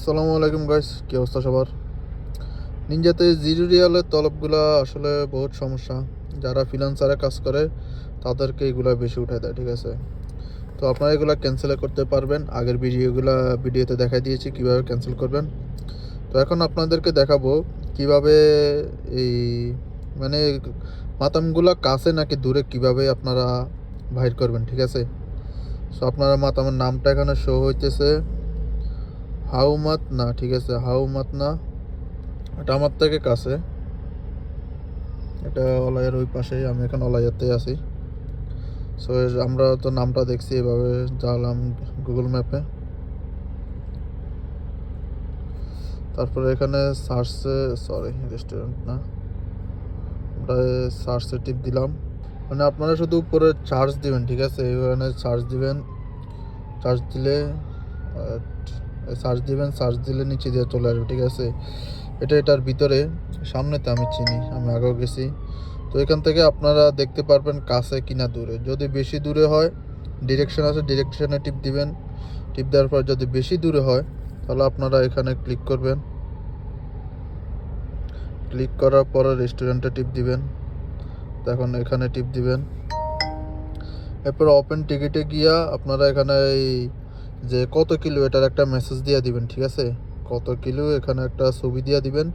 আসসালামু আলাইকুম গাইস, কি অবস্থা সবার? নিনজাতে জিরো রিয়ালের তলবগুলা আসলে বহুত সমস্যা। যারা ফ্রিল্যান্সারে কাজ করে তাদেরকে এগুলা বেশি উঠায় দেয়, ঠিক আছে? তো আপনারা এগুলা ক্যান্সেল করতে পারবেন। আগের ভিডিওতে দেখাই দিয়েছি কিভাবে ক্যান্সেল করবেন। তো এখন আপনাদেরকে দেখাবো কিভাবে এই মানে মাতামগুলা কাছে নাকি দূরে কিভাবে আপনারা বাইর করবেন, ঠিক আছে? সো আপনারা মাতামের নামটা এখানে শো হইতেছে হাউমাত না, ঠিক আছে? হাউমাত না, এটা আমার থেকে কাছে। এটা অলাইয়ের ওই পাশেই, আমি এখন অলাইয়াতে আছি। সো আমরা তো নামটা দেখছি, এভাবে যালাম গুগল ম্যাপে। তারপরে এখানে সার্চে, সরি রেস্টুরেন্ট না, আমরা সার্চে টিপ দিলাম। মানে আপনারা শুধু উপরে চার্জ দিবেন, ঠিক আছে? এখানে চার্জ দিবেন, চার্জ দিলে সার্চ দিলে নিচে দিয়ে চলে আসবে, ঠিক আছে? এটার ভিতরে সামনেতে আমি চিনি, আমি আগেও গেছি। তো এখান থেকে আপনারা দেখতে পারবেন কাছে কিনা দূরে। যদি বেশি দূরে হয় ডিরেকশন আছে, ডিরেকশনে টিপ দিবেন। টিপ দেওয়ার পর যদি বেশি দূরে হয় তাহলে আপনারা এখানে ক্লিক করবেন। ক্লিক করার পরে রেস্টুরেন্টে টিপ দিবেন। এখন এখানে টিপ দিবেন। এরপর ওপেন টিকিটে গিয়া আপনারা এখানে এই যে কত কিলো এটার একটা মেসেজ দিয়ে দিবেন, ঠিক আছে? কত কিলো এখানে একটা ছবি দিয়ে দিবেন।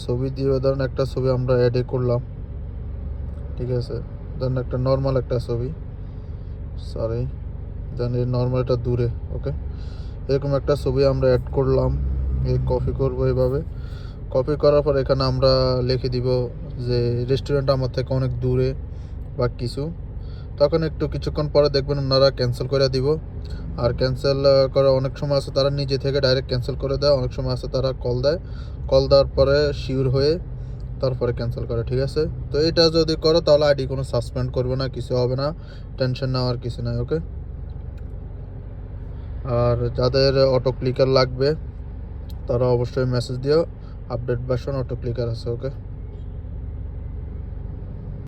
ছবি দিয়ে ধরেন একটা ছবি আমরা অ্যাডে করলাম, ঠিক আছে? ধরেন একটা নর্মাল একটা ছবি, সরি জানি নর্মাল এটা দূরে, ওকে? এরকম একটা ছবি আমরা অ্যাড করলাম। এই কপি করব এভাবে। কপি করার পর এখানে আমরা লিখে দিব যে রেস্টুরেন্ট আমার থেকে অনেক দূরে বা কিছু। তখন একটু কিছুক্ষণ পরে দেখবেন ওনারা ক্যান্সেল করে দিব। আর ক্যান্সেল করা অনেক সময় আছে তারা নিজে থেকে ডাইরেক্ট ক্যান্সেল করে দেয়, অনেক সময় আছে তারা কল দেয়। কল দেওয়ার পরে শিওর হয়ে তারপরে ক্যান্সেল করে, ঠিক আছে? তো এটা যদি করো তাহলে আইডি কোনো সাসপেন্ড করবে না, কিছু হবে না, টেনশন নেওয়ার কিছু নাই, ওকে? আর যাদের অটো ক্লিকার লাগবে তারা অবশ্যই মেসেজ দিও, আপডেট ভার্সন অটো ক্লিকার আছে, ওকে?